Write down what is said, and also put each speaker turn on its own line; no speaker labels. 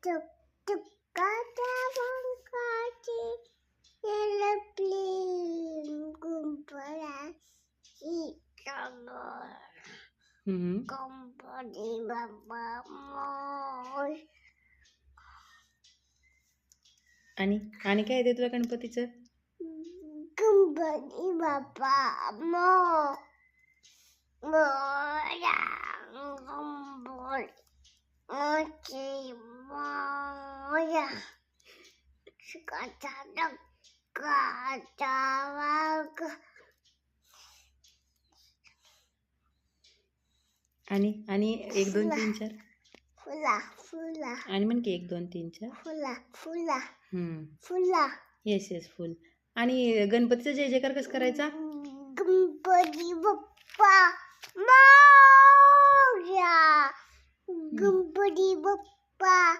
टुक टुकाच्या पंखाची aeroplane गुंफणाची चादर गणपती बाप्पा मोर.
आणि काय येते तुला गणपतीचं?
गणपती बाप्पा मोर मोरया गणपती मोरया सुखाचा दुःखाचा वाग.
आणि 1 2 3 4
फुला फुला
आणि म्हण की 1 2 3 4
फुला फुला
हम्म.
फुला.
येस फुल. आणि गणपतीचा जय जयकार कसं करायचा?
गणपती बाप्पा मोरया गणपती बाप्पा